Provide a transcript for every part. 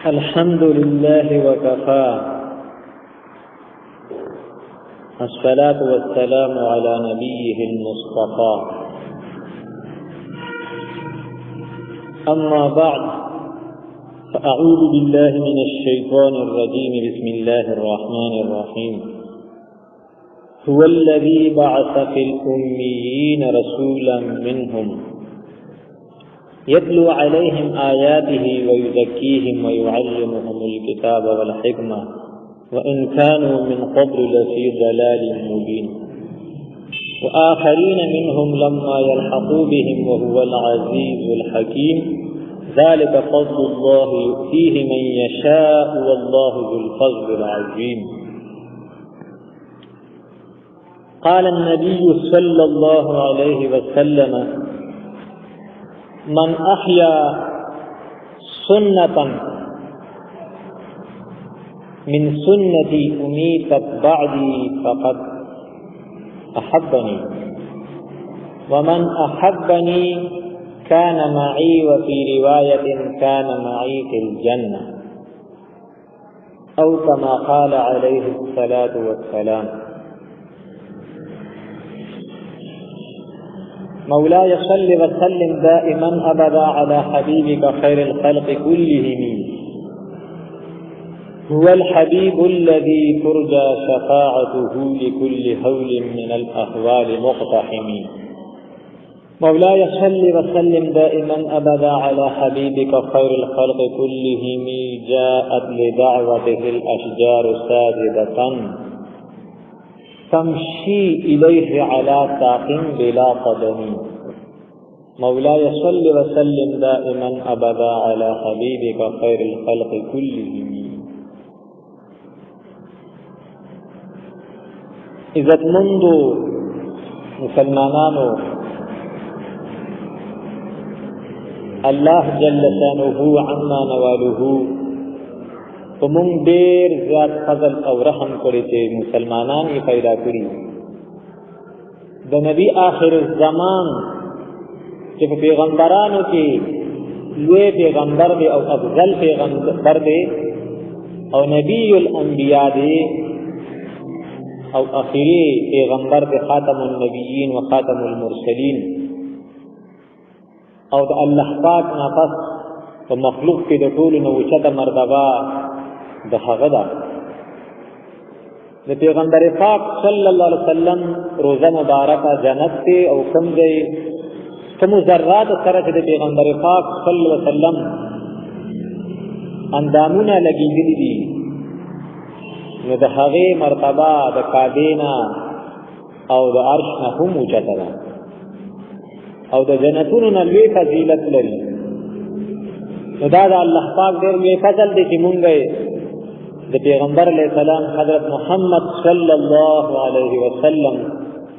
الحمد لله وكفى، الصلاة والسلام على نبيه المصطفى. أما بعد، فأعوذ بالله من الشيطان الرجيم. بسم الله الرحمن الرحيم. هو الذي بعث في الأميين رسولا منهم يتلو عليهم آياته ويزكيهم ويعلمهم الكتاب والحكمة وإن كانوا من قبل لفي ضلال مبين وآخرين منهم لما يلحقوا بهم وهو العزيز الحكيم. ذلك فضل الله يؤتيه من يشاء والله ذو الفضل العظيم. قال النبي صلى الله عليه وسلم: من أحيا سنة من سنتي أميتت بعدي فقد أحبني، ومن أحبني كان معي، وفي رواية كان معي في الجنة، أو كما قال عليه الصلاة والسلام. مولاي صل وسلم دائما أبدا على حبيبك خير الخلق كلهم. هو الحبيب الذي ترجى شفاعته لكل هول من الأهوال مقتحم. مولاي صل وسلم دائما أبدا على حبيبك خير الخلق كلهم. جاءت لدعوته الأشجار ساجدة تمشي إليه على ساق بلا قدم. مولاي صل وسلم دائما أبدا على حبيبك خير الخلق كلهم. عزتمند مسلمانانو، الله جل شانه عما نواله ومن دیر زیاد فضل او رحم کړي چې مسلمانان یې پیدا کړي. د نبی آخر الزمان چې په پیغمبرانو کې لوی پیغمبر دی او افضل پیغمبر دی او نبی الانبیاء دی او اخری پیغمبر دی، خاتم النبیین و خاتم المرسلین. او د الله پاک نفس په مخلوق کې د ټولو نه اوچته مرتبه د هغه ده. د پیغمبر پاک صلی الله علیه وسلم روزه مبارکه جنت ته او کوم ځای کوم ذرات سره چې د پیغمبر پاک صلی الله علیه وسلم اندامونه لګېدلي دي، نو د هغې مرتبه د کعبې او د عرش نه هم اوچته ده او د جنتونو نه لوی فضیلت لري. نو دا د الله پاک ډېر لوی فضل دی چې مونږ د پیغمبر علیہ السلام حضرت محمد صلی الله علیه وسلم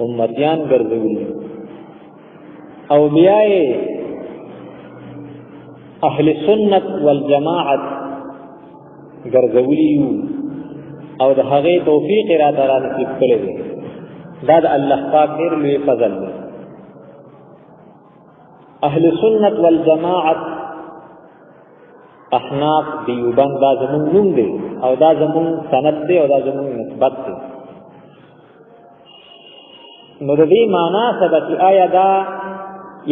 امتیان ګرځولي او بیا اهل سنت والجماعت ګرځولي او د هغې توفیق راته رانصیب کړی دی. دا د الله پاک ډېر لوی فضل دی. اهل سنت والجماعت احناف دیوبند دا زمون نوم دی او دا زمون سند دی او دا زمون نسبت دی. نو د دې معنا څه ده چې آیا دا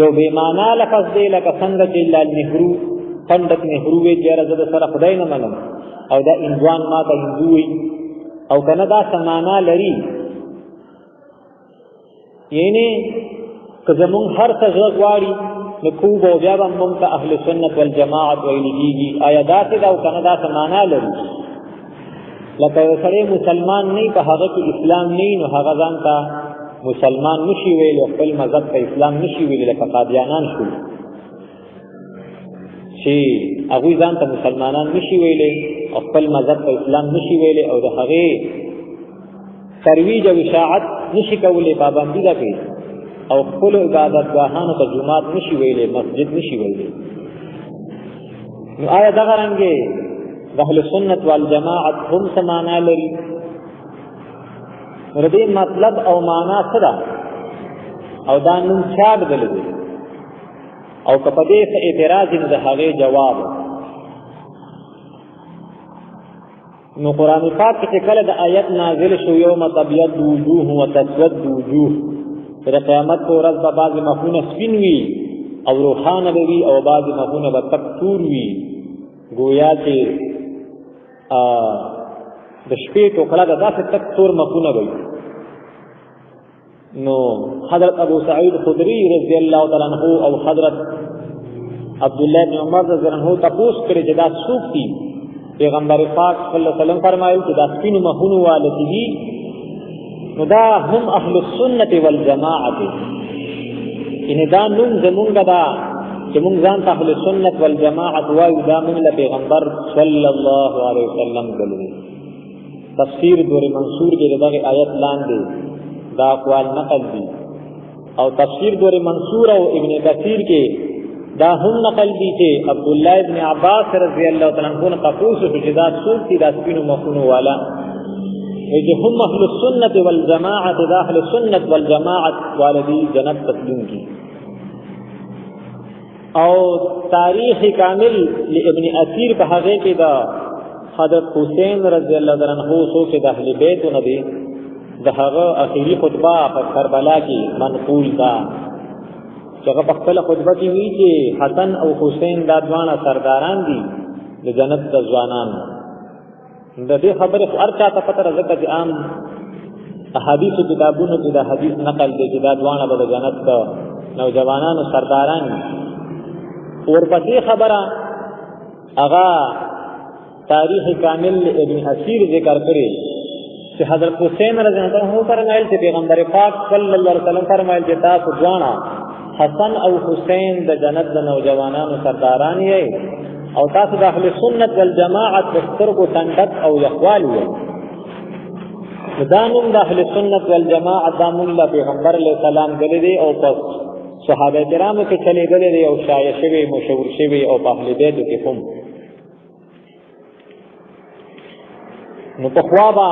یو بې معنا لفظ دی لکه څنګه چې لال نهرو پنډت نهرو وی چې یاره زه د سره خدای نه منم او دا هندوان ما ته هندو وي، او که نه دا څه معنا لري؟ یعنې که زمونږ هر څه زړه غواړي نو کوو او بیا به موږ ته اهل سنت والجماعت ویل کېږي. آیا داسې ده او که نه دا څه معنا لري؟ لکه یو سړی مسلمان نه په هغه کې اسلام نه نو هغه ځان ته مسلمان نشي ویلی، خپل مذهب ته اسلام نشي ویلی. لکه قادیانان شو چې هغوی ځان ته مسلمانان نشي ویلی او خپل مذهب ته اسلام نشي ویلی او د هغې ترویج او اشاعت نشي کولی، پابندي ده پرې، او خپل عبادتګاهانو ته جومات نشي ویلی، مسجد نشي ویلی. نو آیا دغه رنګې د اهل سنت والجماعت هم څه معنا لري؟ نو د دې مطلب او معنا څه ده او دا نوم چا بدلی دی؟ او که په دې څه اعتراض نه د هغې جواب نو قرآن پاک کې کله د آیت نازل شو یوم تبیض وجوه وتسود وجوه، پر قیامت کو ورځ به بعض مخونه سپین وي او روحانه وي او بعض مخونه به تک تور وي، گویا چې د شپې ټوکړه د داسې تک تور مخونه وي. نو حضرت ابو سعید خدری رضی الله تعالی عنہ او حضرت عبد الله بن عمر رضی الله عنه تاسو کړي چې دا څوک دي؟ پیغمبر پاک صلی الله علیه وسلم فرمایل چې دا سپینو مخونو والدي دي، نو دا هم اهل السنت والجماعت، ان دا نوم زمونږ دا چې مونږ ځان ته اهل السنت والجماعت وایو، دا موږ له پیغمبر صلی الله علیه وسلم غلي. تفسیر دور منصور کې دغه آیت لاندې دا اقوال نقل دي، او تفسیر دور منصور او ابن کثیر کې دا هم نقل دي چې عبد الله ابن عباس رضی الله تعالی عنہ تاسو چې دا څوک دي دا سپینو مخونو والا، چې هم اهل السنت والجماعت، دا اهل السنت والجماعت والدي جنت تسلیم کی. او تاریخ کامل لابن اثیر په هغه کې دا حضرت حسین رضی الله تعالی عنہ سو کې د اهل بیت نبی د هغه اخیری خطبه په کربلا کې منقول ده، چې هغه په خپل خطبه کې وی چې حسن او حسین دا دوانه سرداران دي د جنت د ځوانانو. د دې خبره هر چا ته پته راځي چې عام احادیث کتابونو کې دا حدیث نقل دي چې دا دوانه د جنت د نوجوانانو سرداران دي. ورپسې خبره هغه تاریخ کامل ابن اثیر ذکر کړي چې حضرت حسین رضی الله عنه فرمایل چې پیغمبر پاک صلی الله علیه وسلم فرمایل چې تاسو ځوانان حسن او حسین د جنت د نوجوانانو سرداران یې، او تاسو د اهل سنت والجماعت دستر کو تندت او یخوال یې. دانم د اهل سنت والجماعت دامن الله پیغمبر علیہ السلام غلي دي او پس صحابه کرامو کې چلے غلي دي او شایع شوی مشهور شوی او په اهل بیت کې هم. نو په خوابا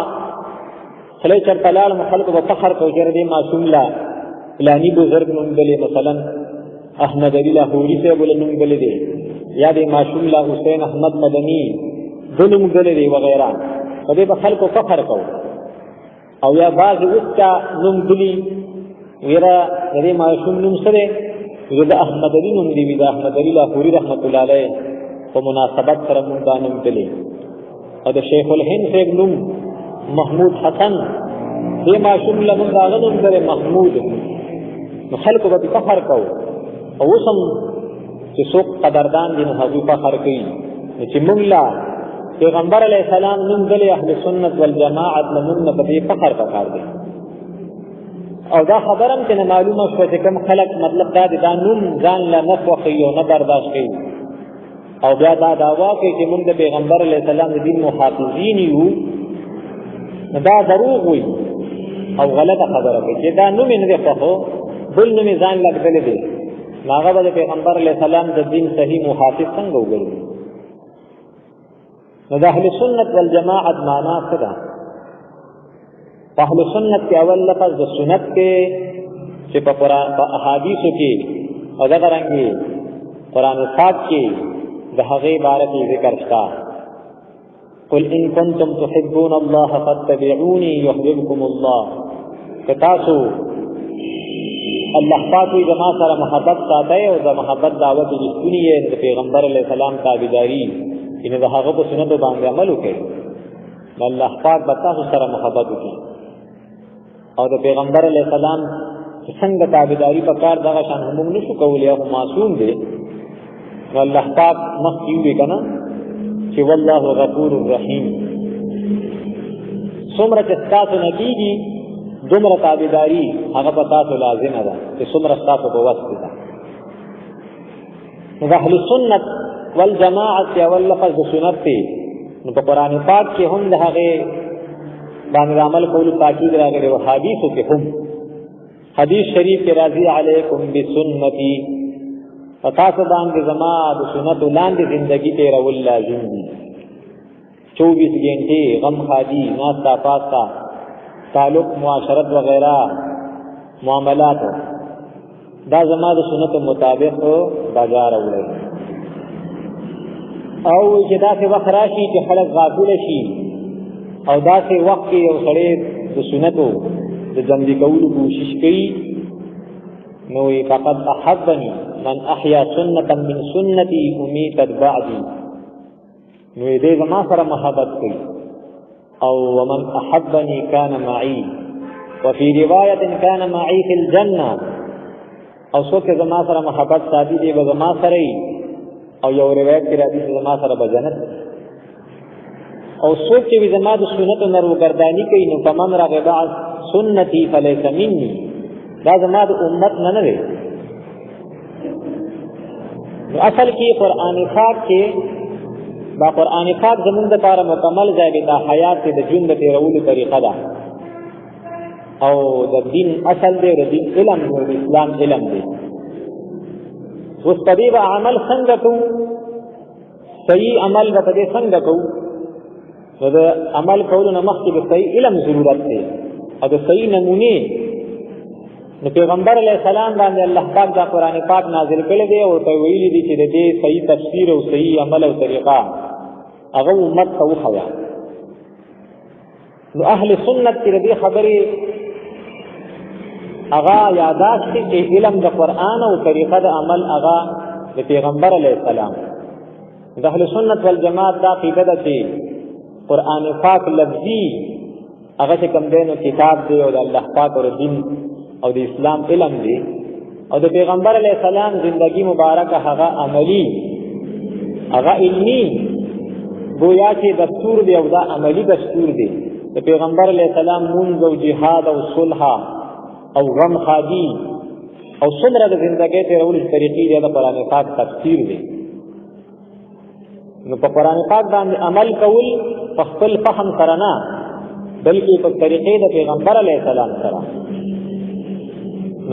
خلای چرتلال مخلق په فخر کو جره دي معصوم لا فلانی بزرگ نوم بلې، مثلا احمد علی لاهوری سے بول نوم بلې دي، یا دې معصوم لا حسین احمد مدنی دنوم بلې دي وغیرہ، په دې په خلکو فخر کو. او یا بعض وستا نوم بلی ویرا دې معصوم نوم سره د احمد علی نوم دی، د احمد علی لاهوری رحمت الله علیه په مناسبت سره مونږ نوم بلې. او د شیخ الهند سے نوم محمود حسن دې معصوم له مونږ غنوم سره محمود، نو خلکو به فخر کو. او وسم چې څوک قدردان دي نو هغه فخر کوي چې مونږ لا پیغمبر علیہ السلام نوم دلی اهل سنت والجماعت لمن په دې فخر وکړ دي. او دا خبرم چې معلومه شو چې کوم خلک مطلب دا نوم ځان لا نفوخي او نه برداشت کوي، او بیا دا دعوا کوي چې مونږ د پیغمبر علیہ السلام د دین محافظین یو، دا دروغ وي او غلطه خبره کوي چې دا نوم نه دی خو بل نوم ځان لګدل دي. هغه د پیغمبر علیہ السلام د دین صحیح محافظ څنګه وګرځي؟ نو د اهل سنت والجماعت معنا څه ده؟ اهل سنت کې اول لفظ د سنت کې چې په قرآن په احادیثو کې او دا څنګه قرآن پاک کې د هغه باره کې ذکر شته. قل ان کنتم تحبون الله فاتبعوني يحببكم الله. تاسو الله پاک دې ما سره محبت ساتي او د محبت دعوت رښتونی یې د پیغمبر علیہ السلام تابعداري ان د هغه په سنت باندې عمل وکړي، الله پاک به تاسو سره محبت وکړي. او د پیغمبر علیہ السلام څنګه تابعداري په کار دغه شان هم نشو کولای، او معصوم دی. الله پاک مخکې وی کنه چې والله غفور رحیم. څومره چې تاسو نه کیږي دومره تابعداري هغه په تاسو لازمه ده چې څومره تاسو په واسطه ده. نو اهل سنت والجماعت اول لفظ د سنت دی، نو په قرآن پاک کې هم د هغه باندې عمل کولو تاکید راغلی، او حدیثو کې هم حدیث شریف کې راځي علیکم بسنتی، تاسو باندې زما د سنت لاندې زندگی تیرول لازم دي. 24 घंटे غم خادي ناستا پاستا تعلق معاشرت وغیرہ معاملات دا زما د سنت مطابق بازار وړي. او چې دا څه وخت راشي چې خلک غافل شي او داسې وخت کې یو سړی د سنتو د جمع کولو کوشش کوي نو فقط احبني من احیا سنتا من سنتي امیتت بعدي نو دې زما سره محبت کوي او ومن احبني كان معي وفي روایت كان معي في الجنه او څوک زما سره محبت ساتي دی به زما سره او یو روایت کې راځي چې زما سره به جنت او څوک چې زما د سنت نه روګردانی کوي نو فمن رغب عن سنتي فليس مني دا زما د امت نه نه دی نو اصل کې قران پاک کې دا قران پاک زموږ لپاره مکمل ځای دی دا حیات د ژوند د تیرولو طریقه ده او د دین اصل دی د دین علم او اسلام علم دی اوس په دې عمل څنګه کوو صحیح عمل به په دې څنګه کوو نو د عمل کولو نه مخکې د صحیح علم ضرورت دی او د صحیح نمونه نو پیغمبر علیه السلام باندې الله پاک دا قران پاک نازل کړی دی او ته ویلي دي چې د دې صحیح تفسیر او صحیح عمل او طریقه هغه امت ته وښیا نو اهل سنت کې دې خبرې هغه یاداشت چې علم د قران او طریقه د عمل هغه د پیغمبر علیه السلام د اهل سنت والجماعت دا عقیده ده چې قران پاک لفظي هغه کوم دینو کتاب دی او د الله پاک او دین او د اسلام علم دی او د پیغمبر علیه السلام زندگی مبارکه هغه عملی هغه علمی گویا چې دستور دی او دا عملی دستور دی د پیغمبر علیه السلام مونږ او جهاد او صلح او غم خادي او څومره د زندګۍ تیرولو طریقې دی د قران پاک تفسیر دی نو په قران پاک باندې عمل کول په خپل فهم سره نه بلکې په طریقې د پیغمبر علیه السلام سره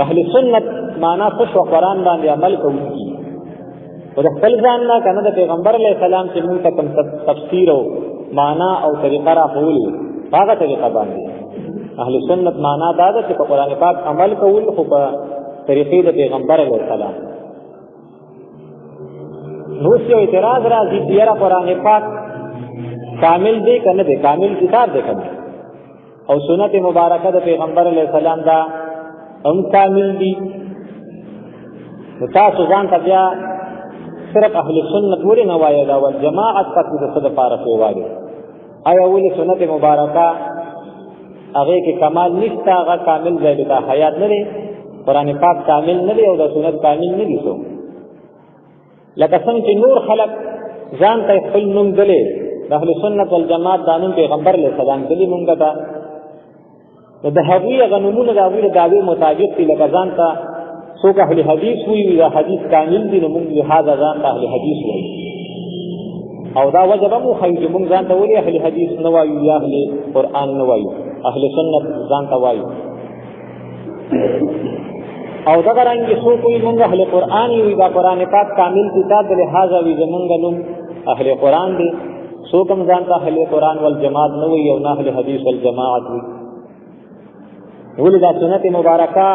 اهل سنت معنا څه قرآن باندې عمل کوي او د خپل ځان نه کنه د پیغمبر علیه السلام چې موږ ته کوم تفسیر او معنا او طریقه راغول هغه طریقه باندې اهل سنت معنا دا ده چې په قرآن پاک عمل کول خو په طریقې د پیغمبر علیه السلام نو څه اعتراض راځي چې قرآن پاک کامل دی کنه دی کامل کتاب دی کنه او سنت مبارکه د پیغمبر علیه السلام دا هم کامل دي تاسو ځان ته بیا صرف اهل سنت ولې نه وایي دا والجماعت پکې د څه لپاره کوي وایي آیا ولې سنت مبارکه هغه کې کمال نشته هغه کامل ځای د حیات نه دی قرآن پاک کامل نه دی او د سنت کامل نه دی څو لکه څنګه چې نور خلق ځان ته خپل نوم دلې د اهل سنت والجماعت د نوم پیغمبر علیه السلام دلې مونږ ته د هغوی غنمونه د هغوی د دعوی مطابق دي لکه ځان ته څوک اهل حدیث وایي دا حدیث کامل دي نو موږ لهذا ځان ته اهل حدیث وایو او دا وجب مو خایو چې موږ ځان ته ولې اهل حدیث نه وایو یا اهل قرآن نه وایو اهل سنت ځان ته وایو او دا څنګه څوک وایي موږ اهل قرآن یو دا قرآن پاک کامل کتاب د لهذا وی زمونږ نوم اهل قرآن دي څوک هم ځان ته اهل قرآن والجماعت نه وایي او نه اهل حدیث والجماعت وایي ولې دا سنت مبارکه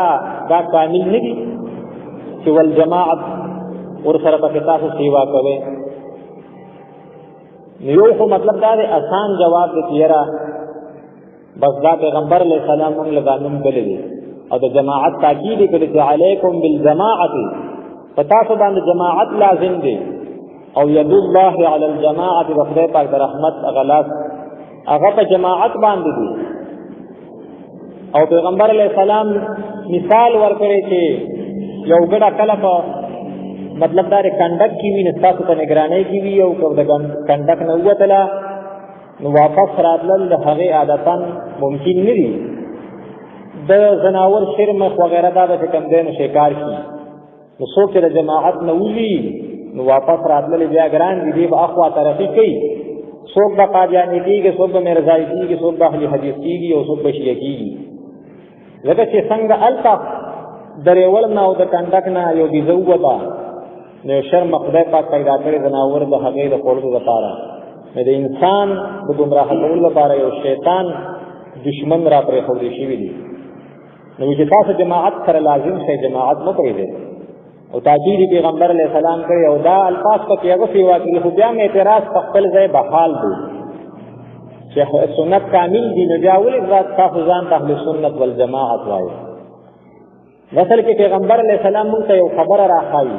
دا کامل نه دي چې والجماعت ورسره په تاسو سیوا کوي یو خو مطلب دا دی آسان جواب دی چیرې بس دا پیغمبر علیه السلام موږ لګانم کړی او د جماعت تاکید کړي چې علیکم بالجماعت فتاسو باندې جماعت لازم دی او ید الله علی الجماعت د خدای پاک د رحمت غلاس هغه په جماعت باندې دی او پیغمبر علیہ السلام مثال ورکړي چې یو ګډه کله په مطلب دا کنډک کی وی نستاسو په نگرانی کی وی او د کنډک نه وته نو واپس راتلل د هغه عادتان ممکن نه دي د زناور شرمخ وغیرہ دا به کم دین شکار کی نو څوک د جماعت نه ولي نو واپس راتلل بیا ګران دي په اخوا طرفي کوي څوک به قادیانی کیږي څوک به مرزایی کیږي څوک به اهل حدیث کیږي او څوک به شیعه کیږي لکه چې څنګه الطف درېول نه او د کنډک نه یو دي زوبا نو شرم خدای پاک پیدا کړی زناور د هغې د خوړلو لپاره د انسان د ګمراه کولو لپاره یو شیطان دشمن را پرې خوړل شوی دی نو چې تاسو جماعت سره لازم شئ جماعت مو پرې او تاکید پیغمبر علیه السلام کړی او دا الفاظ په کې هغه سیوا کوي خو بیا مې اعتراض په خپل ځای بحال دی چې سنت کامل دي نو بیا ولې تاسو ځان ته اهل سنت والجماعت وایي؟ مثل کې پیغمبر علیه السلام موږ ته یو خبره راښایي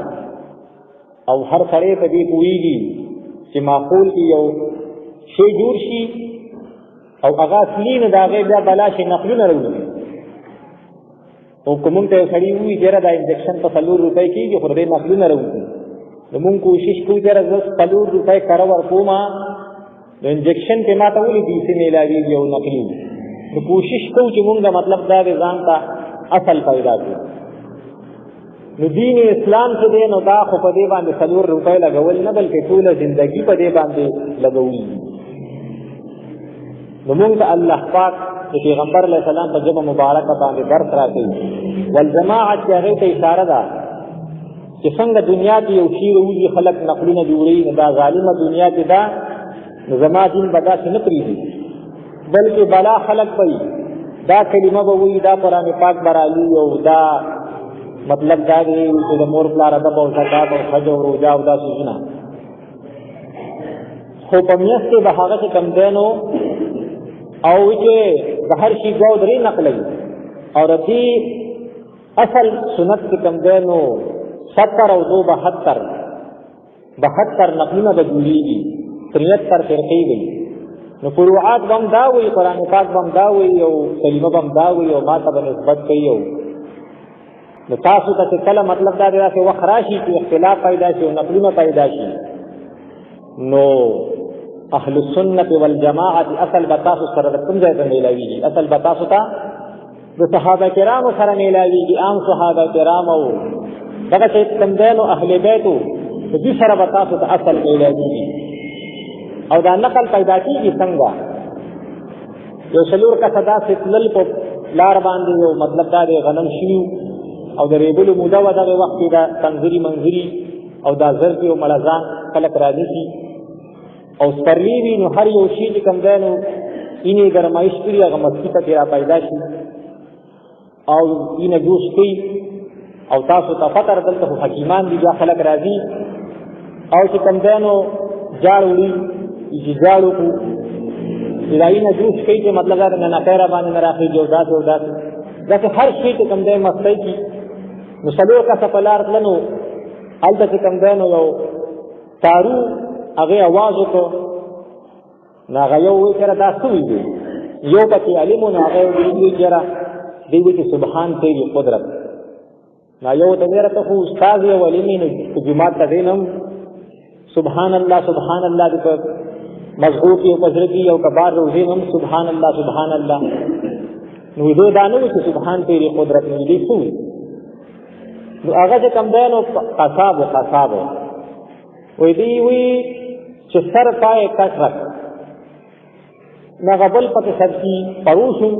او هر سړی په دې پوهېږي چې معقول کې یو شی جوړ شي او هغه اصلي نه د هغې بیا بلا شي نقلونه راوځي. او که موږ ته یو سړي ووایي چې یاره دا انجکشن په 4 روپۍ کېږي خو د دې نقلونه راوځي، نو موږ کوشش کوو چې یاره زه 4 روپۍ کره ورکوم نو انجکشن کې ما ته ولې دیسې میلاوېږي او نقلي، نو کوشش کوو چې موږ مطلب دا دی ځان ته اصل پیدا کړو. نو دین اسلام چې دی نو دا خو په دې باندې 4 روپۍ لګول نه بلکې ټوله زندګي په دې باندې لګول. نو موږ ته الله پاک د پیغمبر علیه السلام په ژبه مبارکه باندې درس راکوي. والجماعت چې هغې ته اشاره ده چې څنګه دنیا کې یو شي راوځي خلک نقلونه جوړوي، نو دا ظالمه دنیا کې ده، نو زما دین به داسې نه پرېږدي بلکې بلا خلک به وي، دا کلمه به وایي، دا قرآن پاک به رالي او دا مطلب دا دی چې د مور پلار ادب او زکات او حج او روژه او دا څیزونه، خو په میاشت کې به هغه چې کوم دی نو او چې د هر شي 2 او 3 نقلوي او د دې اصل سنت چې کوم دی نو 70 او 2 72 نقلونه به جوړېږي، 73 فرقې وي. نو فروعات به هم دا وایي، قرآن پاک به هم دا وایي او کلمه به هم دا وایي او ما ته به نسبت کوي. نو تاسو ته چې کله مطلب دا دی داسې وخت راشي چې اختلاف پیدا شي او نقلونه پیدا شي، نو اهل السنت والجماعت اصل به تاسو سره د کوم ځای ته میلاوېږي؟ اصل به تاسو ته د صحابه کرامو سره میلاوېږي، عام صحابه کرام او دغه چې کوم دی نو اهل بیتو د دوی سره به تاسو ته اصل میلاوېږي. او دا نقل پیدا کېږي څنګه؟ یو 4 کسه داسې تلل په لار باندې یو مطلب دا دی غنم شوي او د ریبلو موده وه، دغې وخت کې دا تنظري منظري او دا زرګي او مړزان خلک رانیسي او سپرلي وي، نو هر یو شي چې کوم دی نو اینې ګرمایش کړي هغه مسکي پکې را پیدا شي او اینه جوش کوي. او تاسو ته فطر دلته خو حکیمان دي، بیا خلک راځي او چې کوم دی نو جاړ وړي چې جاړ وکړو دا اینه جوش کوي چې مطلب دا نه نقیره باندې نه راخېږي او داسې او داسې هر شي چې کوم دی مستی کي. نو 4 کسه په لار تله نو هلته چې کوم دی نو یو تارو هغې اواز وکړو، نو هغه یو وایي چې دا څه وي دی، یو پکې علم و نو هغه وایي چې دی وایي چې سبحان تیری قدرت. نو یو ته ویره ته خو استاد یې او علم یې نو جومات ته دی نه سبحان الله سبحان الله دې په مضغوط یو په زړه کې یو کبار روزي هم سبحان الله سبحان الله. نو دې دا نه وي چې سبحان تیری قدرت نه دي څه وي. نو هغه چې کوم دی نو قصاب وی دی وی چې سر پای کټ رک نغه بل پکې سبزي پروشو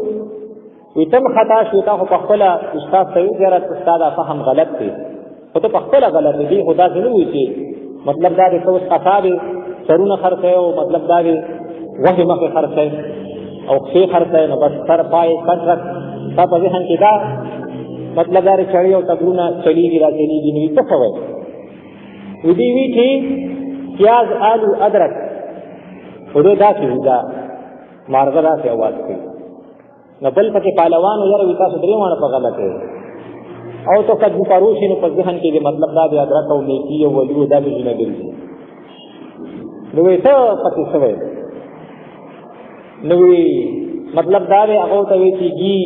وی تم خطا شو تا خو په خپله استاد صحیح دی راته استاد فهم غلط دی خو ته په خپله غلط دی خدا څه نه وي چې مطلب دا دی که اوس قصاب سرونه خرڅوي او مطلب دا دی غوښې مخې خرڅوي او پښې خرڅوي نو بس سر پای کټ رک تا په ذهن کې دا مطلب دا دی چړې او ټبرونه چلیږي را چلیږي نو څه کوئ وی دی وی چې پیاز آلو ادرک خودی داسې وي دا مارغه داسې اواز کوي نو بل پکې پهلوانو یاره وي تاسو درې واړه په غلطه او تو کدو پروشي نو په ذهن کې د مطلب دا دی ادرک او نیکي او ولي او دا څیزونه ګرځي نو وی څه پکې شوی نو وی مطلب دا دی هغه ته وی چې ګي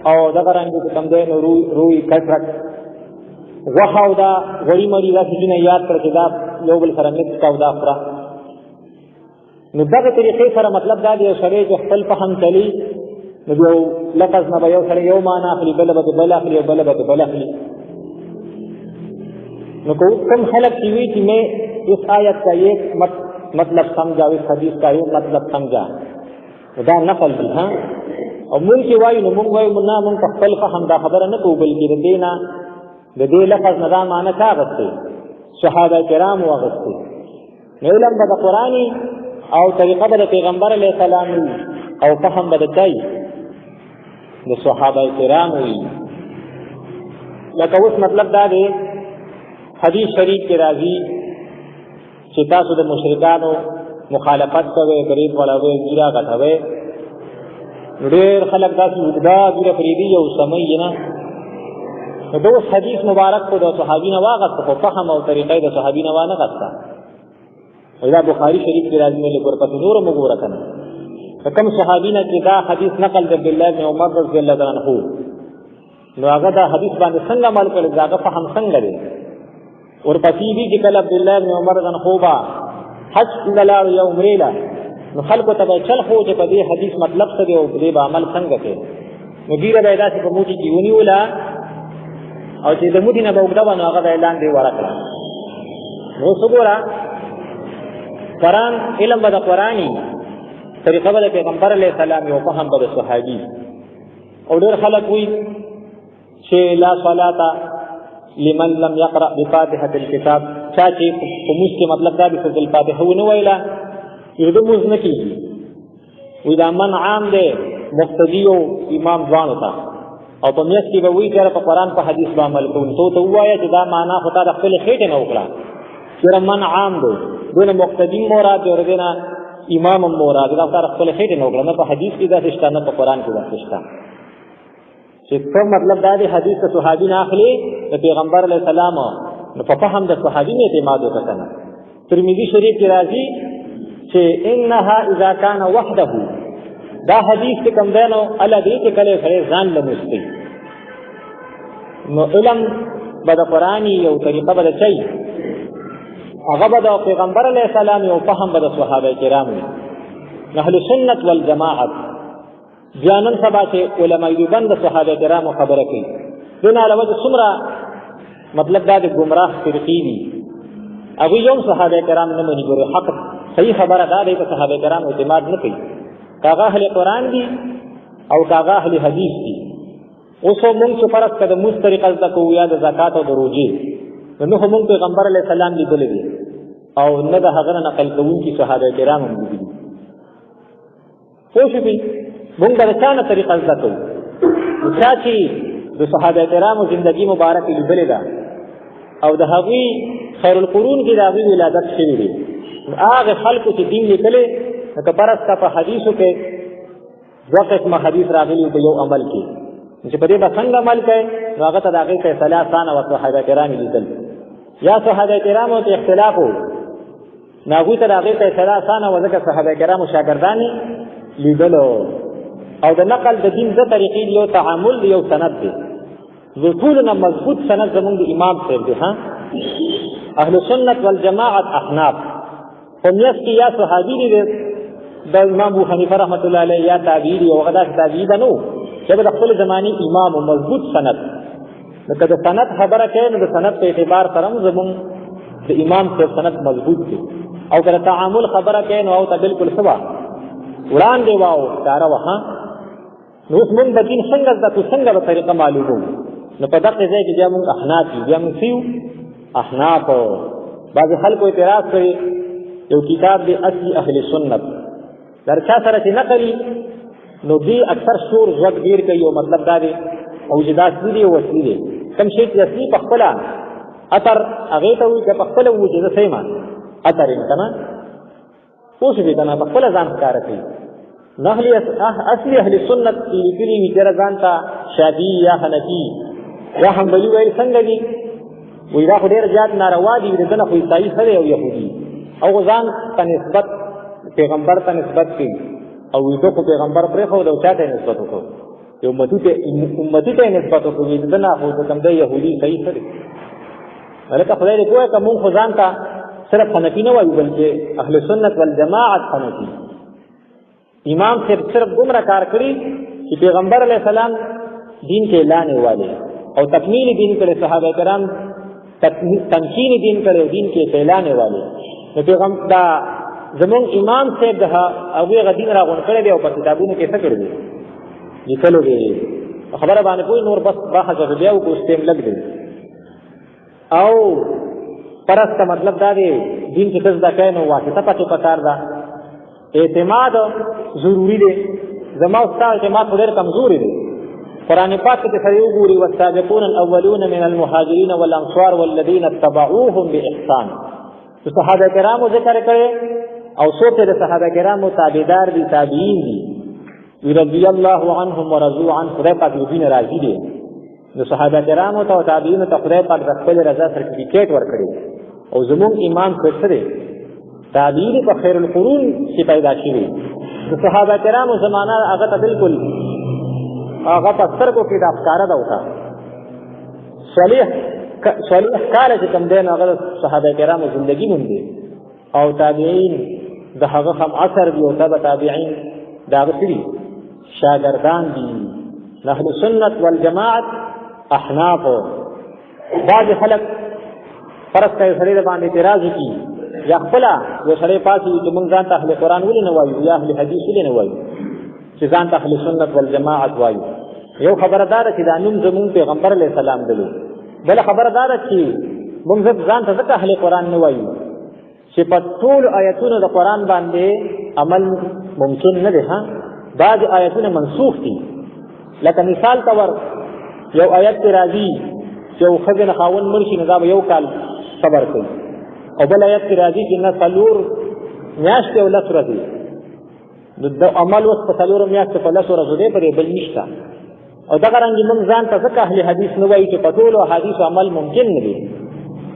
او دغه رنګ چې کوم دی نو روی کټ رک غوښه او دا غوړي مړي دا څیزونه یاد کړه چې دا یو بل سره مکس کا او دا خوره نو دغه طریقې سره مطلب دا دی سړی چې خپل فهم چلی نو یو لفظ نه به یو سړی یو معنا اخلي بله به بل اخلي او بله به بل اخلي نو کوم خلق چې وي چې میں اس آیت کا ایک مطلب سمجھا اس حدیث کا ایک مطلب سمجھا دا نقل دی ها او مونږ چې وایو نو مونږ وایو نه مونږ په خپل فهم دا خبره نه کوو بلکې د دې نه د دې لفظ نه دا معنی چا اغوستی صحابه کرام واغوستی نو علم به د قرآني او طریقه به د پیغمبر علیه السلام او فهم به د دی د صحابه کرام وي لکه اوس مطلب دا دی حدیث شریف کې راځي چې تاسو د مشرکانو مخالفت کوي، برید وړوي، ګیره غټوي. ډېر خلک داسې اوږده ګیره پرېږدي یو سموي نه. نو د اوس حدیث مبارک خو د صحابي نه واغسته، خو فهم او طریقې د صحابي نه وانه غسته. دا بخاري شریف کې راځي، مې ورپسې نور وګوره که نه. د کوم صحابي نه چې دا حدیث نقل د عبدالله بن عمر رضی الله تعالی عنه، نو هغه دا حدیث باندې څنګه عمل کړی، د هغه فهم څنګه دی. ورپسې دي چې کله عبدالله بن عمر رضی الله عنه به حج ته لاړ یا عمرې له، نو خلکو ته به چل خو چې په دې حدیث مطلب څه دی او په دې به عمل څنګه کوي. نو ګیره به یې داسې په موټي کې ونیوله او چې د موټي نه به اوږده وه، نو هغه به یې لاندې وړه کړه. نو اوس وګوره، قرآن علم به د قرآني، طریقه به د پیغمبر علیه السلام، یو فهم به د صحابي. او ډېر خلک وایي چې لا صلاة لمن لم يقرأ بفاتحة الكتاب، چا چې په موږ کې مطلب دا دی چې الفاتحه ونه ویله یو د موږ نه کېږي. وایي دا من عام دی، مقتدي او امام دواړو ته، او په میاشت کې به وایي چې په قرآن په حدیث به عمل کوو. تو ته ووایه چې دا معنا خو تا د خپلې خېټې نه وکړه، چېرې من عام دی، دونه مقتدي مراد دی او دونه امام مراد دی، دا تا د خپلې خېټې نه وکړه. نه په حدیث کې داسې شته، نه په قرآن کې داسې شته. چې کوم مطلب دا دی حدیث د صحابي نه اخلي، د پیغمبر علیه السلام، نو په فهم د صحابي نه اعتماد وکړه که نه. ترمذي شریف کې راځي چې انها اذا كان وحده، دا حدیث چې کوم دی نو الله دې چې کله سړی ځان له مستی، نو علم به د قرآن یو طریقه به د چی، هغه به د پیغمبر علیه السلام یو فهم به د صحابه کرامو. اهل سنت والجماعت بیا نن سبا چې علماء دیوبند د صحابه کرامو خبره کوي، دونه علاوه څومره مطلب دا د ګمراه فرقې دي، هغوی یو صحابه کرام نه مني. ګورې حق صحیح خبره دا دی، په صحابه کرام اعتماد نه کوي، که هغه اهل قرآن دي او که هغه اهل حدیث دي. اوس خو مونږ چې فرض که د مونځ طریقه زده کوو یا د زکات او د روژې، نو خو مونږ پیغمبر علیه السلام لیدلی دی او نه د هغه نه نقل کوونکي صحابه کرام هم لیدلي دي. پوه شوې؟ مونږ به د چا نه طریقه زده کوو؟ چا چې د صحابه کرامو زندګي مبارکه لیدلې ده او د هغوی خیر القرون کې د هغوی ولادت شوي دي، هغه خلکو چې دین لیکلی، لکه فرض که په حدیثو کې دوه قسمه حدیث راغلي په یو عمل کې، چې په دې به څنګه عمل کوي، نو هغه ته د هغې فیصله اسانه وه. صحابه کرام یې لیدل، یا صحابه کرامو ته اختلاف و، نو هغوی ته د هغې فیصله اسانه وه، ځکه صحابه کرامو شاګردان یې لیدلو. او د نقل د دین دوه طریقې دي، یو تعامل دی، یو سند دی. د ټولو نه مضبوط سند زمونږ د امام صاحب دی. اهل سنت والجماعت احناف، په میاشت کې یا صحابي دی د امام ابو حنیفه رحمت الله علیه، یا تابعي دی، او هغه داسې تابعي ده نو چې د خپل زماني امام او مضبوط سند. نو که د سند خبره کوي، نو د سند په اعتبار سره هم زمونږ د امام صاحب سند مضبوط دی. او که د تعامل خبره کوي، نو هغه ته بالکل څه وه، وړاندې وه او ښکاره وه. نو اوس مونږ به دین څنګه زده کړو، څنګه به طریقه معلوموو؟ نو په دغه ځای کې بیا مونږ احناف یو، بیا مونږ څه یو؟ احناف. بعضې خلکو اعتراض کوي، یو کتاب دی اصلي اهل سنت، در چا سره چې نقلي، نو دی اکثر شور غږ ډېر کوي، او مطلب دا دی اوجدا اصلي دی او اصلي دی. کوم شی چې اصلي په خپله اثر هغې ته وایي، که په خپله ووایي زه صحیح اثر یم که نه، پوه شوې که نه، په خپله ځان ښکاره کوي. نو اصلي اهل سنت چې لیکلي وي چېرې ځان ته شافعي یا حنفي یا حنبلي ویل څنګه دي، وایي دا خو ډېر زیات ناروا دي، د ده نه خو عیسایي ښه دی او یهودي، او ځان ته نسبت پیغمبر ته نسبت کوي، او ویده خو پیغمبر پرېښود او چا ته یې نسبت وکړو، امتي ته یې نسبت وکړو، د ده نه خو چې کوم دی یهودي صحیح ښه دی. هلکه خدای دې پوهه که مونږ خو ځان ته صرف حنفي نه وایو، بلکې اهل سنت والجماعت حنفي. امام صرف دومره کار کړي چې پیغمبر علیه السلام دین کې اعلان یې والی او تکمیل دین کړی، صحابه کرام تمکین دین کړی او دین کې اعلان یې والی. نو پیغمبر دا زمونږ امام صاحب د هغوی هغه دین راغونډ کړی دی او په کتابونو کې څه کړي دي، لیکلو دی. خبره باندې پوه نور بس بحث او بیا وکړو، اوس ټیم لږ دی. او فرض کا مطلب دا دی دین کې څه زده کوي، نو واسطه پکې پکار ده، اعتماد ضروری دی. زما او ستا اعتماد خو ډېر کمزوري دی. قرآن پاک کې سره وګوري، والسابقون الاولون من المهاجرین والانصار والذین اتبعوهم باحسان. صحابه کرامو ذکر کړي او څوک د صحابه کرامو تابعدار دي تابعین دي رضی الله عنهم ورضوا عنه خدای پاک دې نه راضي دي نو صحابه کرامو ته او تابعین ته خدای پاک د خپل رضا سرټیفیکیټ ورکړي او زموږ ایمان کړی تابعین په خیر القرون کې پیدا شوي د صحابه کرامو زمانہ هغه ته بالکل هغه په سترګو کې د افکار ده وتا صالح کال چې کوم دین هغه صحابه کرامو ژوندۍ مونږ دي او تابعین د هغه هم اثر دی او تبع تابعین دا غسری شاگردان دي اهل سنت والجماعت احناف بعض خلق فرض کوي سړي باندې اعتراض کوي یا خپل یو سړی پاتې چې موږ ځان ته اهل قرآن ولې نه وایو یا اهل حدیث ولې نه وایو چې ځان ته اهل سنت والجماعت وایو یو خبردار چې دا نوم زموږ پیغمبر علیه السلام دلو بل خبردار چې موږ ځان ته ځکه اهل قرآن نه وایو چې په ټول آیتونو د قرآن باندې عمل ممکن نه دی ها بعض آیتونه منسوخ دي لکه مثال تور یو آیت کې راځي چې یو ښځه نه خاوند مړ شي نو دا به یو کال صبر کوي او بل آیت کې راځي چې نه څلور میاشتې او لس ورځې د عمل وخت په څلور میاشتې په لس ورځو دی پرې بل نشته او دغه رنګ موږ ځان ته ځکه اهل حدیث نه وایو چې په ټولو احادیثو عمل ممکن نه دی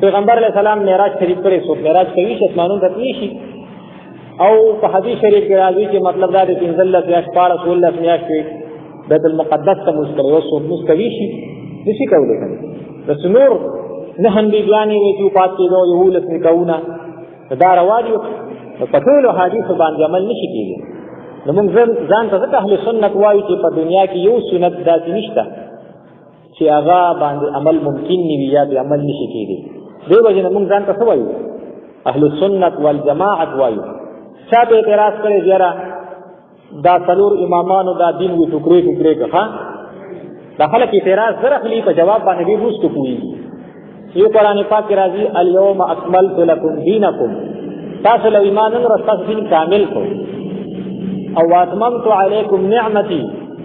پیغمبر علیه السلام معراج شریف کړی څوک معراج کوي چې اسمانونو ته تللی شي او په حدیث شریف کې راځي چې مطلب دا دی چې 15 یا 16 میاشتې بیت المقدس ته موږ کړی او څوک موږ کوي شي نشي کولی د سنور نه هم بیانې وي چې پات کېدو یو لس نکونه دا روا دي په ټولو حدیثو باندې عمل نشي کېږي نو موږ ځان ته ځکه اهل سنت وایو چې په دنیا کې یو سنت داسې نشته چې هغه باندې عمل ممکن نه وي یا به عمل نشي کېږي دې وجه نه موږ ځان ته څه وایو اهل سنت والجماعت وایو چا ته اعتراض کړی یاره دا څلور امامانو دا دین وي ټوکرې ښه دا خلک اعتراض زر اخلي په جواب باندې ډېر وروسته پوهېږي یو قرآن پاک کې راځي الیوم اکملت لکم دینکم تاسو له ایمان نن ستاسو دین کامل کو او واتممت علیکم نعمتي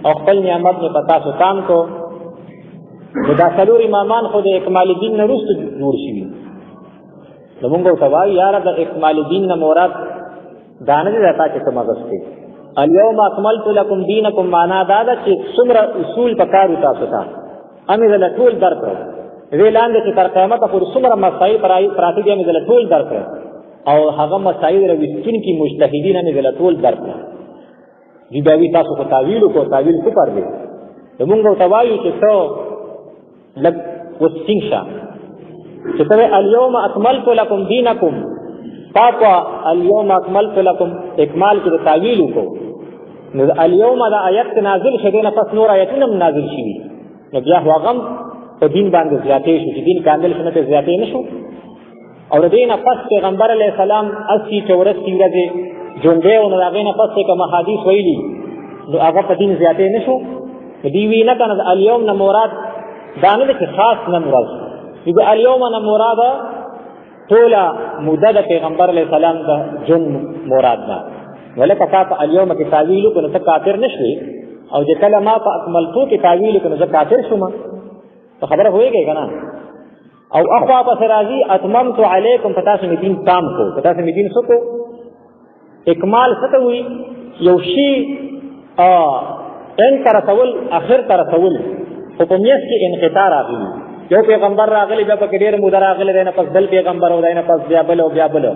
او خپل نعمت مې په تاسو تام کو دا څلور امامان خو د اکمال دین نه وروسته جوړ شوي نو موږ ورته وایو یاره د اکمال دین نه مراد دا نه دی راته چې څه مغز دی الیوم اکملت لکم دینکم معنا دا ده چې څومره اصول پکار تاسو ته امې زله ټول درکړو وی لاندې چې تر قیامته پورې څومره مسایل پراته دي امې زله ټول درکړو او هغه مسایل راوستونکي مجتهدین امې زله ټول درکړو دي دا وی تاسو په تعویل کو تعویل څه پر دی موږ ورته وایو چې څو لګ وسینشا چې ته الیوم اکملت لکم دینکم پاپا الیوم اکملت لکم اکمال کې تعویل کو نو الیوم دا آیت نازل شوه نه پس نور آیتونه نازل شوي نو بیا هغه په دین باندې زیاتې شو چې دین کامل شنه ته زیاتې نشو او د دین پس پیغمبر علیه السلام 80 84 ورځې ژوندې او نو هغه نه پس کوم حدیث ویلي نو هغه په دین زیاتې نشو دی وی نه کنه الیوم نه مراد دا نه چې خاص نه مراد دی الیوم نه مراد ټول مدد پیغمبر علیه السلام د جن مراد ده ولکه تاسو الیوم کې تعویل کو نو ته کافر نشوي او چې کله ما په اکملتو کې تعویل کو نو زه کافر شوم ته خبره هوېږي کنه او اخوا پس راځي اتممت علیکم فتاسو می دین تام کو فتاسو می دین سکو اکمال څه وي یو شی ان تر رسول اخر تر رسول حکمیت کې انقطاع راغلی یو پیغمبر راغلی بیا په ډېر مودر راغلی دی نه پس بل پیغمبر او دی نه پس بیا بل او بیا بل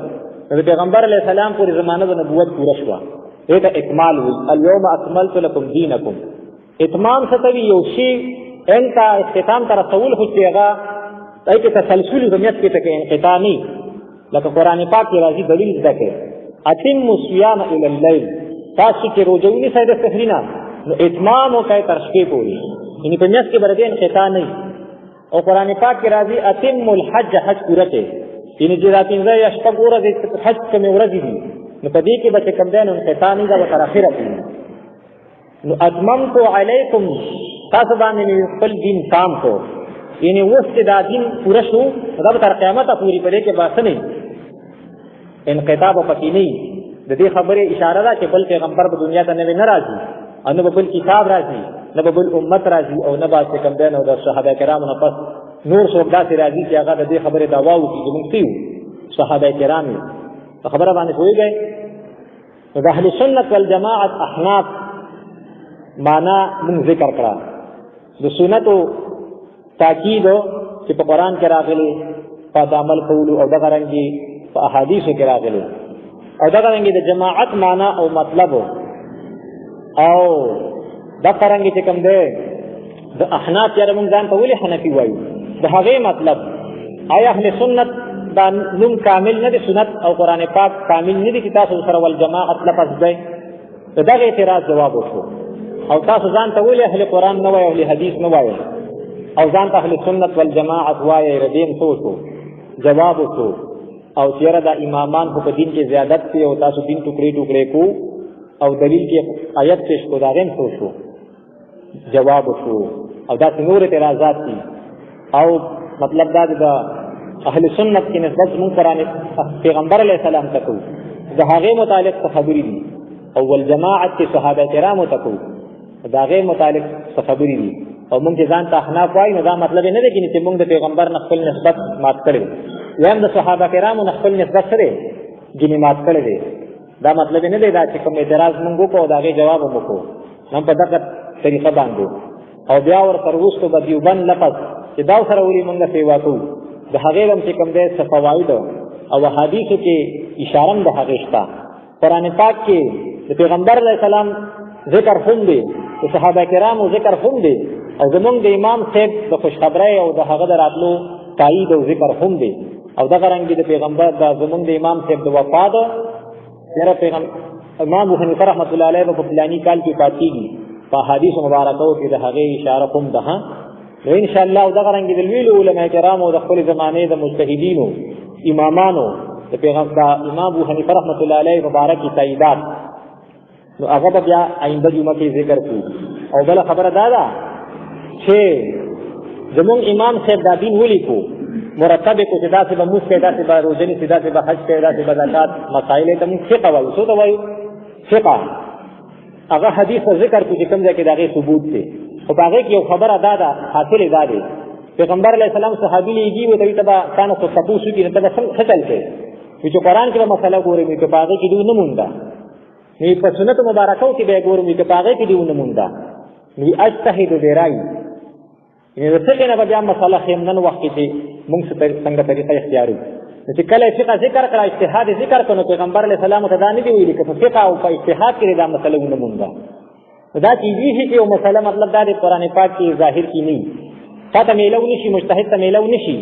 د پیغمبر علیه السلام پورې زمانه د نبوت پوره شوه دې ته اکمال وي الیوم اکملت لکم دینکم اتمام څه ته وي یو شی انت اختتام تر رسول خو چې هغه دای کې تسلسل حکمیت کې ته انقطاع نه لکه قرآن پاک کې راځي دلیل ذکر اتم الصيام الى الليل تاسو چې روزونی سره د سحرینا نو اتمام او کای تر شپې پورې یعنی په میاشت کې برته انقطاع نه او قرآن پاک کې راځي اتم الحج حج پوره کې یعنی چې راتې یا شپږ ورځې حج کوم ورځې دي نو په دې کې به کوم دین انقطاع نه دا تر اخره نو اتممت علیکم تاسو باندې خپل دین تام کو یعنی وخت دا دین پوره شو دا تر قیامت پوری پرې کې باسه نه انقطاع پکې نه د دې خبره اشاره ده چې بل پیغمبر په دنیا ته نه راځي او نه بل کتاب راځي نه بل امت راځي او نه با څه کم دین او د صحابه کرامو نه پس نور څوک داسې راځي چې هغه د دې خبره داوا وکړي چې موږ تیو صحابه کرام خبره باندې کویږي د اهل سنت والجماعت احناف معنا من ذکر کړه. د سنتو تاکید چې په قرآن کې راغلي په عمل کولو او دغه رنګي په احادیثو کې راغلي او دغه رنګي د جماعت معنا او مطلب او دغه رنګي چې کوم دی د احناف یاره موږ ځان ته ولې حنفي وایو د هغې مطلب آیا اهل سنت دا نوم کامل نه دی سنت او قرآن پاک کامل نه دی چې تاسو سره والجماعت لفظ دی د دغه اعتراض جواب وشو او تاسو ځان ته ولې اهل قرآن نه وایو اهل حدیث نه وایو او ځان ته اهل سنت والجماعت وایي ردیم شو جواب وشو او چیرې دا امامان خو په دین کې زیادت کوي او تاسو دین ټوکړې ټوکړې کو او دلیل کې آیت پیش کو دا غیم شو جواب وشو او دا نور اعتراضات دي او مطلب دا د اهل سنت کې نسبت مون قرآن پیغمبر علیه السلام تکو د هغه متعلق خبرې دي او والجماعت کې صحابه کرام تکو دا غیر متعلق خبرې دي او مونږ ځان ته احناف وایو نو دا مطلب نه دی چې مونږ د پیغمبر نه خپل نسبت مات کړو یا د صحابه کرامو نه خپل نسبت سره ځینې مات کړی دی. دا مطلب نه دی دا چې کوم اعتراض مونږ وکړو دا غي جواب وکړو نن په دغه طریقه باندې او بیا ور تروستو به دیوبند لفظ چې دا سره ولي مونږ سیوا کوو د هغې هم چې کوم دی څه فواید او حدیثو کې اشاره د هغې شته. قرآن پاک کې د پیغمبر علیه السلام ذکر هم دی د صحابه کرامو ذکر هم دی او زمونږ د امام صاحب د خوشخبری او د هغه د راتلو تایید او ذکر هم دی او دغه رنګ د پیغمبر د زمونږ د امام صاحب د وفات سره پیغمبر امام ابو حنیفه رحمۃ اللہ علیہ په فلانی کال کې پاتېږي په حدیث مبارکو کې د هغې اشاره هم ده. نو ان شاء الله دغه رنګ د لویلو علماء کرامو د خپل زمانې د مجتهدینو امامانو د پیغمبر امام ابو حنیفه رحمۃ اللہ علیہ مبارک تاییدات نو هغه بیا آینده جمعه کې ذکر کوو. او بل خبره دا ده چې زمونږ امام صاحب دا دین ولیکو مرتب کو چې داسې به موږ کوي داسې به روزه نیسي داسې به حج کوي داسې به زکات مسایل ته موږ فقه وایو. څه ته وایو؟ فقه. هغه حدیث ذکر کو چې کوم ځای کې د هغې ثبوت دی خو په هغې کې یو خبره دا ده حاصل دا دی پیغمبر علیه السلام صحابي لیږي وایي ته وایي ته به تانه خو تپوس وکړي نو ته به څه چل کوې وایي چې قرآن کې به مسله ګورې وایي که په هغې کې دې ونه مونده نو په سنتو مبارکو کې به یې ګورم وایي که په هغې کې دې ونه مونده نو اجتهد برأیي یعنې د فقې نه به بیا مسله ښیم نن وخت کې چې موږ څنګه طریقه اختیارو نو چې کله فقه ذکر کړه اجتهاد ذکر کړه نو پیغمبر علیه السلام ته دا نه دي ویلي که په فقه او په اجتهاد کې دا مسله ونه مونده دا کېږي چې یو مسله مطلب دا د قرآن پاک کې ظاهر کې نه وي تا ته میلو نشي مجتهد ته میلو نشي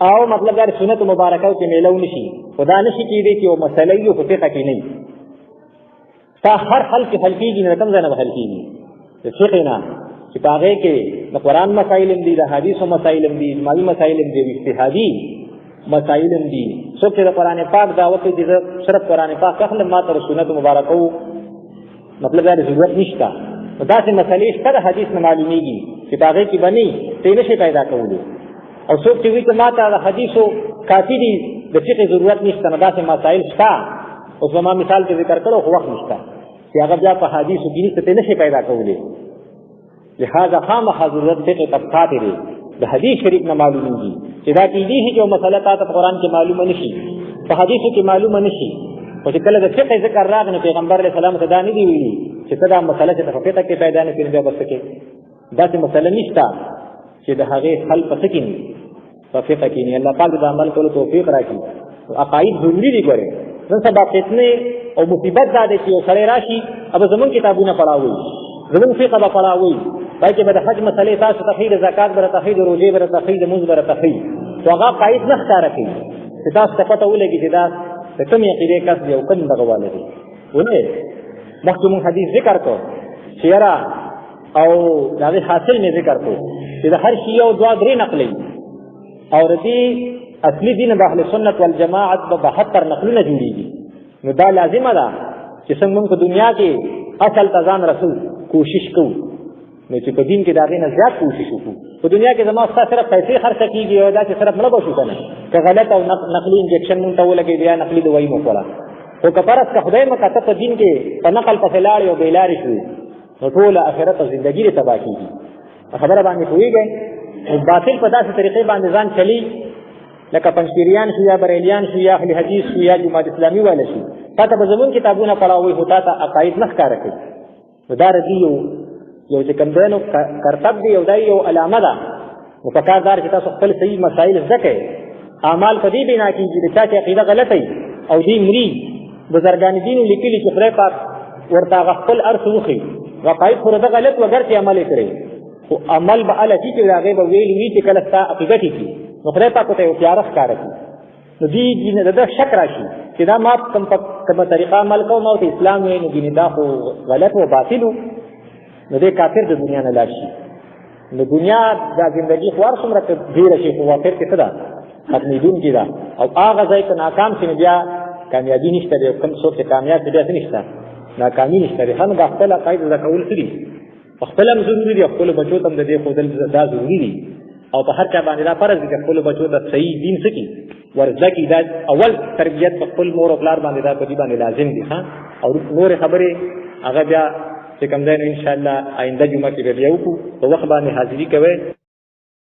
او مطلب دا د سنت مبارکو کې میلو نشي خو دا نشي کېدی چې یو مسله وي په فقه کې نه وي تا هر حل کې حل کېږي نه کوم ځای نه به حل کېږي د فقه نه چې په هغې کې د قرآن مسایل هم دي د حدیثو مسایل هم دي اجماعي مسایل هم دي اجتهادي مسایل هم دي. څوک چې د قرآن پاک دعوت کوي چې صرف قرآن پاک اخلم ما ته سنت مبارکو مطلب دا ضرورت نشته نو داسې مسلې شته د حدیث نه معلومیږي چې په هغې کې به نه ته یې نشي پیدا کولی او څوک چې وایي چې ما ته د حدیثو کافي دي د فقې ضرورت نشته نو داسې مسایل شته اوس به ما مثال کې ذکر کړو خو وخت نشته چې هغه بیا په حدیثو کې نشته ته یې نشي پیدا کولی لہذا خامخا ضرورت فقې طبقات دی د حدیث شریف نه معلومیږي چې دا کېدی شي چې یو مسله تا ته په قرآن کې معلومه نشي په حدیثو کې معلومه نشي خو چې کله د فقه ذکر راغی نو پیغمبر علیه السلام ته دا نه دي ویلي چې ته دا مسله چې ته په فقه کې پیدا نه کړې بیا به څه کوې داسې مسله نشته چې د هغې حل په څه کې نه په فقه کې نه الله پاک د عمل کولو توفیق راکړي. عقاید ضروري دي ګورې نن سبا فتنې او مصیبت دا دی چې یو سړی راشي अब زمونږ کتابونه پړاوي زمونږ فقه به پړاوي پای کې به د حج مسلې تاسو ته ښیي د زکات به راته ښیي د روژې به راته ښیي د مونځ به راته ښیي خو هغه عقاید نه ښکاره کوي چې تاسو ته پته ولګي چې دا د کومې عقیدې کس دی او کوم دغه والا دی ولې مخکې مونږ حدیث ذکر کړو چې یاره او د هغې حاصل مې ذکر کړو چې د هر شي یو دوه درې نقلوي او د دې اصلي دین د اهل سنت والجماعت به 72 نقلونه جوړېږي نو دا لازمه ده چې څنګه مونږ په دنیا کې اصل ته ځان رسو کوشش کوو نو چې په دین کې د هغې نه زیات کوشش وکړو په دنیا کې زما ستا صرف پیسې خرڅه کېږي او داسې صرف نه به شو که نه که غلط او نقلي انجکشن مونږ ته ولګېد یا نقلي دوايي مو خوړه خو که فرض که خدای مکه ته په دین کې په نقل پسې لاړې او بې لارې شوې نو ټوله آخرت او زندګي دې تباه کېږي خبره باندې پوهېږئ باطل په داسې طریقې باندې ځان چلی لکه پنجپیریان شو یا بریلیان شو یا اهل حدیث شو یا جماعت اسلامي والا شو تا ته به زمونږ کتابونه پړاوي خو تا ته عقاید نه ښکاره کوي. نو دا رضي یو چې کوم دی نو کرتب دی یو دا یو علامه ده. نو پکار دار چې تاسو خپل صحیح مسایل زده کړئ. اعمال په دې بنا کېږي چې د چا چې عقیده غلطه وي او دې مري بزرګان دینو لیکلي چې خدای پاک ورته هغه خپل ارث وښي عقاید خو ده غلط وګر چې عمل یې کړی خو عمل به هله چې د هغې به ویلي وي چې کله ستا عقیده ټیکي نو خدای پاک ورته یو تیاره ښکاره کړي. نو دې د ده شک راشي چې دا ما کومه طریقه عمل کوم او ته اسلام وایي نو ګینې دا خو غلط و باطل و نو دې کافر د دنیا نه لاړ شي. نو دنیا دا زندګي خو هر څومره ډېره شي خو واقع کې څه ده ختمېدونکې ده او هغه ځای ته ناکام شي نو بیا کامیابي نشته دی. کوم څوک چې کامیاب دی بیا څه نشته ناکامي نشته دی. هم دا خپل عقاید زده کول څه دي خپل هم ضروري دي خپل بچو ته هم د دې ښودل دا ضروري دي او په هر چا باندې دا فرض دي چې خپل بچو ته صحیح دین څه کړي ورزده کړي. دا اول تربیت په خپل مور او پلار باندې دا په دې باندې لازم دي او نورې خبرې هغه بیا چې کوم ځای نو انشاءالله آینده جمعه کې به بیا وکړو په وخت باندې حاضري کوئ.